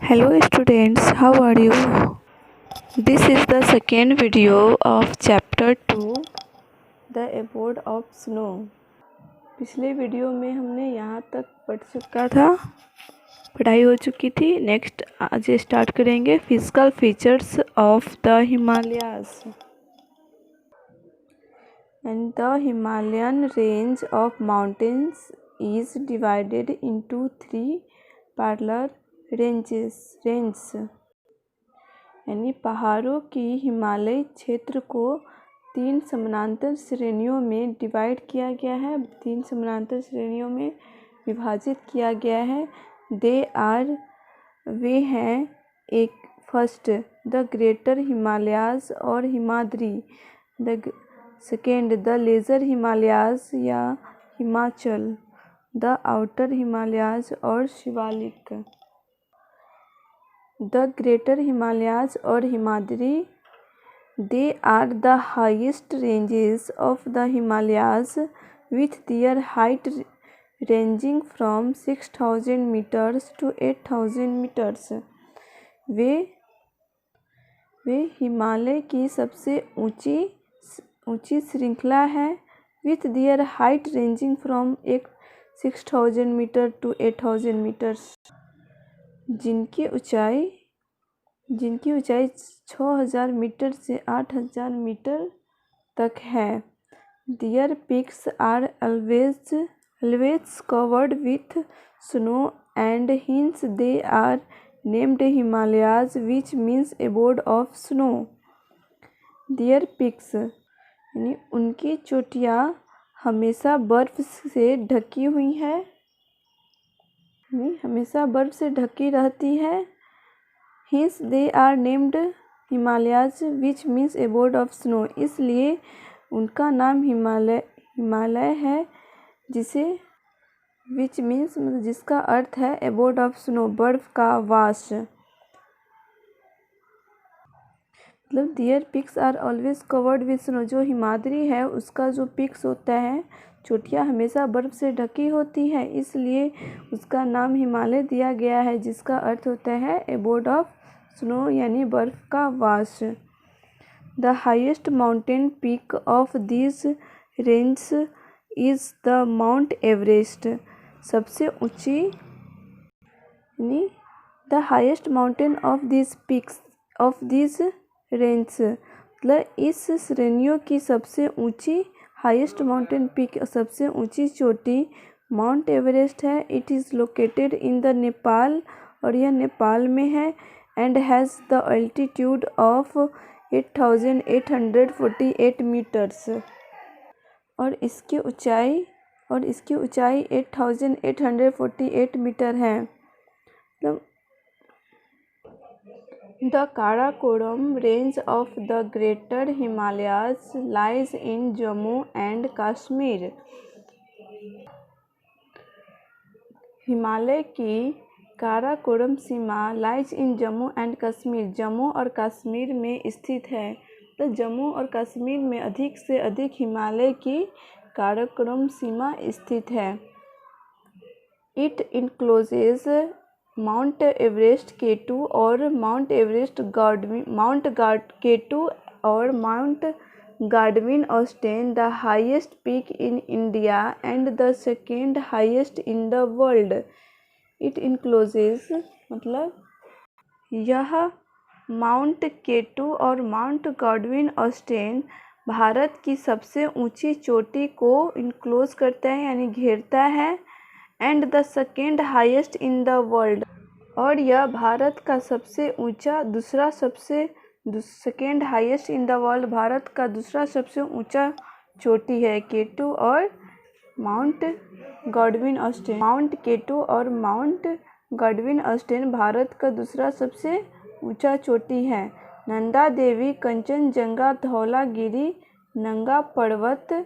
Hello students, how are you? This is the second video of chapter 2, The Abode of Snow. पिछले video में हमने यहाँ तक पढ़ाई हो चुकी थी। नेक्स्ट आज स्टार्ट करेंगे physical features of the Himalayas. And the Himalayan range of mountains is divided into three parallel ranges यानी पहाड़ों की हिमालय क्षेत्र को तीन समानांतर श्रेणियों में डिवाइड किया गया है, तीन समानांतर श्रेणियों में विभाजित किया गया है। वे हैं एक फर्स्ट द ग्रेटर हिमालयाज और Himadri, the second the lesser Himalayas या हिमाचल, द आउटर हिमालयाज और Shivalik. The Greater Himalayas or Himadri, they are the highest ranges of the Himalayas with their height ranging from 6000 meters to 8000 meters. वे हिमालय की सबसे ऊंची श्रृंखला है with their height ranging from 6000 meter to 8000 meters. जिनकी ऊंचाई 6000 metre से 8000 metre तक है। Their peaks are always covered with snow and hence they are named Himalayas, which means abode of snow. Their peaks यानी उनकी चोटियाँ हमेशा बर्फ से ढकी हुई है, हमेशा बर्फ से ढकी रहती है। Hence they are named Himalayas, which means abode of snow. इसलिए उनका नाम हिमालय है, जिसे which means मतलब जिसका अर्थ है abode of snow, बर्फ का वास। मतलब their peaks are always covered with snow। जो हिमाद्री है उसका जो पिक्स होता है, चोटियाँ हमेशा बर्फ़ से ढकी होती है, इसलिए उसका नाम हिमालय दिया गया है, जिसका अर्थ होता है एबोर्ड ऑफ स्नो यानी बर्फ़ का वास। The highest mountain peak of this range is the mount Everest. सबसे ऊंची यानी the highest mountain of this peaks of this range, मतलब इस श्रेणियों की सबसे ऊंची हाईएस्ट माउंटेन पीक सबसे ऊंची चोटी माउंट एवरेस्ट है। It is located in the Nepal, और यह नेपाल में है। And has the altitude of 8848 metres, और इसकी ऊंचाई 8848 मीटर है। मतलब The Karakoram range of the Greater Himalayas lies in Jammu and Kashmir. Himalaya की काराकोरम सीमा lies in Jammu and Kashmir, Jammu और कश्मीर में स्थित है। तो जम्मू और कश्मीर में अधिक से अधिक हिमालय की काराकोरम सीमा स्थित है। इट इनक्लोजेज माउंट एवरेस्ट K2 और Mount Godwin Austen, the highest peak in India and the second highest in the world. It encloses मतलब यह माउंट K2 और माउंट गार्डविन ऑस्टेन भारत की सबसे ऊंची चोटी को इनक्लोज करता है यानी घेरता है। And the second highest in the world, और यह भारत का सबसे ऊंचा second highest in the world, Bharat का दूसरा सबसे ऊंचा चोटी है K2 और माउंट गार्डविन ऑस्टेन। माउंट K2 और माउंट गार्डविन ऑस्टेन भारत का दूसरा सबसे ऊंचा चोटी है। Nanda Devi, Kanchenjunga, Dhaulagiri, Nanga Parbat,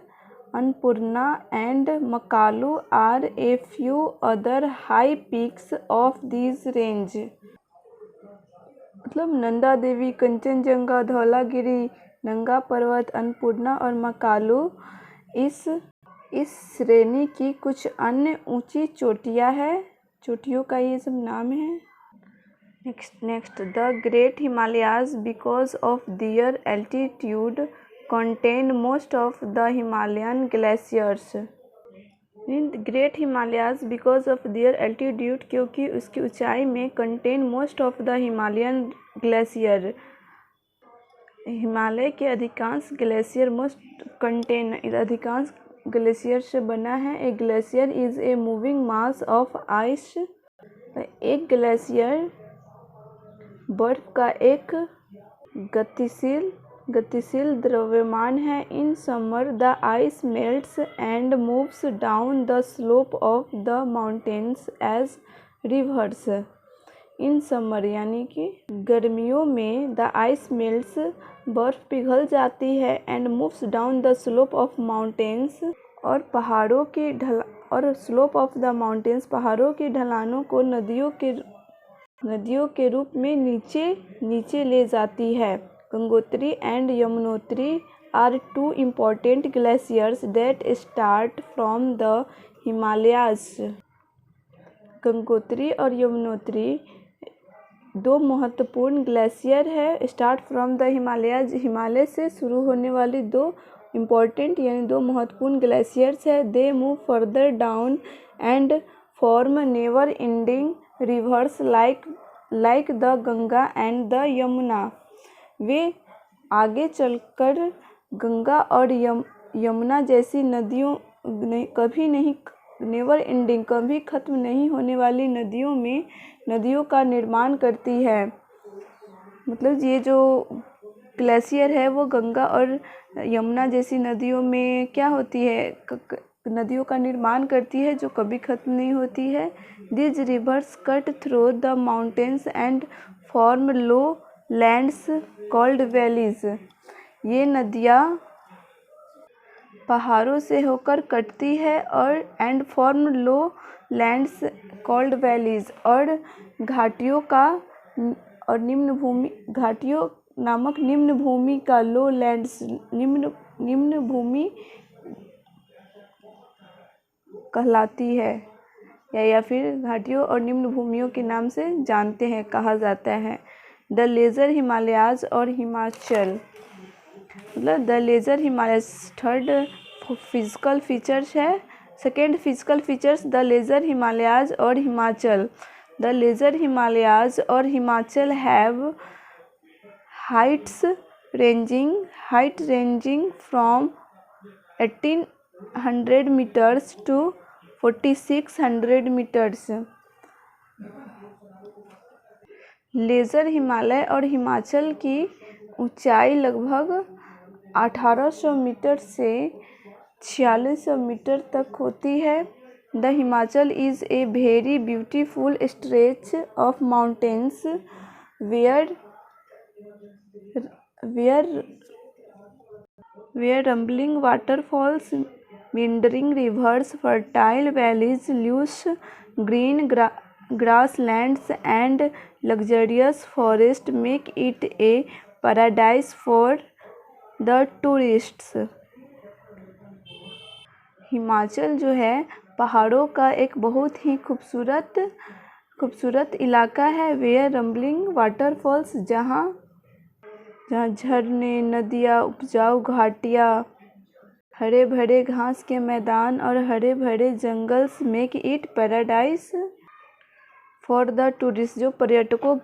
Annapurna and Makalu are a few other high peaks of this range. मतलब नंदा देवी, कंचनजंगा, धौलागिरी, नंगा पर्वत, अन्नपूर्णा और मकालू इस श्रेणी की कुछ अन्य ऊंची चोटियां हैं। चोटियों का ये सब नाम है। Next, the Great Himalayas, because of their altitude, contain most of the Himalayan glaciers. Great Himalayas because of their altitude, क्योंकि उसकी ऊंचाई में, contain most of the Himalayan glacier, Himalaya के अधिकांश ग्लेशियर, मोस्ट कंटेन अधिकांश ग्लेशियर से बना है। A glacier is a moving mass of ice, एक ग्लेशियर बर्फ का एक गतिशील द्रव्यमान है। In summer the ice melts and moves down the slope of the mountains as rivers. In summer यानी कि गर्मियों में, द आइस मेल्ट्स बर्फ पिघल जाती है, and moves down the slope of mountains, और पहाड़ों की स्लोप ऑफ द माउंटेन्स, पहाड़ों की ढलानों को नदियों के रूप में नीचे ले जाती है। Gangotri and Yamunotri are two important glaciers that start from the Himalayas. Gangotri और यमुनोत्री दो महत्वपूर्ण ग्लेशियर है, start from the Himalayas, Himalaya से शुरू होने वाली दो इम्पोर्टेंट यानी दो महत्वपूर्ण ग्लेशियर्स है। They move further down and form never ending rivers like the Ganga and the Yamuna. वे आगे चलकर गंगा और यमुना जैसी नदियों नेवर एंडिंग, कभी खत्म नहीं होने वाली नदियों का निर्माण करती है। मतलब ये जो ग्लेशियर है वो गंगा और यमुना जैसी नदियों में क्या होती है, नदियों का निर्माण करती है जो कभी खत्म नहीं होती है। This reverse cut through the mountains and form low lands called valleys. ये नदियाँ पहाड़ों से होकर कटती है और and form low lands called valleys, और घाटियों नामक निम्न भूमि का, लो लैंड्स निम्न भूमि कहलाती है, या फिर घाटियों और निम्न भूमियों के नाम से कहा जाता है। द लेजर हिमालयाज और हिमाचल, मतलब the lesser Himalayas third physical features है। Second physical features, the lesser Himalayas और हिमाचल। द लेजर हिमालयाज और Himachal have height ranging from 1800 metres to 4600 metres. Lesser Himalaya और हिमाचल की ऊंचाई लगभग 1800 मीटर से 4600 मीटर तक होती है। The Himachal is a very beautiful stretch of mountains where rumbling waterfalls, meandering rivers, fertile valleys, lush green grasslands and luxurious forests make it a paradise for the tourists. Himachal जो है पहाड़ों का एक बहुत ही खूबसूरत इलाका है। वेयर रंबलिंग वाटरफॉल्स, जहाँ झरने, नदियाँ, उपजाऊ घाटियाँ, हरे भरे घास के मैदान और हरे भरे jungles make it paradise for the tourist, जो पर्यटकों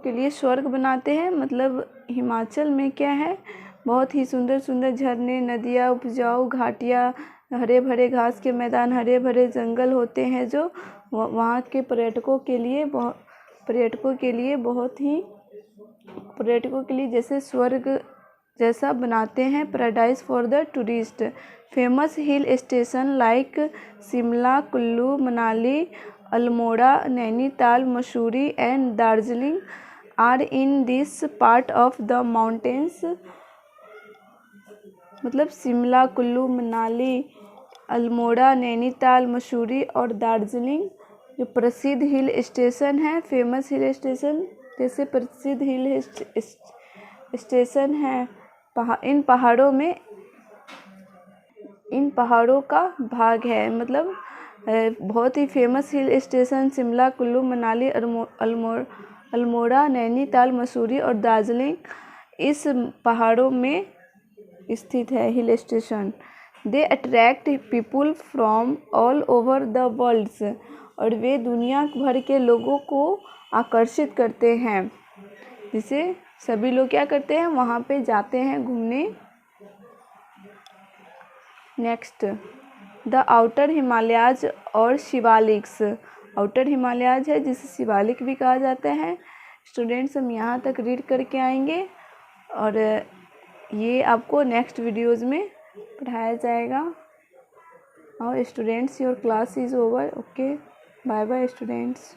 के लिए स्वर्ग बनाते हैं। मतलब हिमाचल में क्या है, बहुत ही सुंदर सुंदर झरने, नदियाँ, उपजाऊ घाटियाँ, हरे भरे घास के मैदान, हरे भरे जंगल होते हैं, जो वहाँ के पर्यटकों के लिए जैसे स्वर्ग जैसा बनाते हैं, paradise for the tourist. Famous hill station like Shimla, Kullu, Manali, Almora, Nainital, Mussoorie and Darjeeling are in this part of the mountains. मतलब शिमला, कुल्लू, मनाली, अल्मोड़ा, नैनीताल, मसूरी और दार्जिलिंग जो प्रसिद्ध हिल स्टेशन हैं, फेमस हिल स्टेशन जैसे प्रसिद्ध हिल स्टेशन हैं, इन पहाड़ों का भाग है। मतलब बहुत ही famous hill station Shimla, Kullu Manali, Almora, Nainital, Mussoorie और दार्जिलिंग इस पहाड़ों में स्थित है hill station. They attract people from all over the world, और वे दुनिया भर के लोगों को आकर्षित करते हैं, जिसे सभी लोग क्या करते हैं, वहाँ पे जाते हैं घूमने। नेक्स्ट, द आउटर हिमालयाज और शिवालिक्स। आउटर हिमालयाज है जिसे शिवालिक भी कहा जाता है। स्टूडेंट्स, हम यहाँ तक रीड करके आएंगे और ये आपको नेक्स्ट वीडियोज़ में पढ़ाया जाएगा। और students, your class is over. Okay, bye bye students.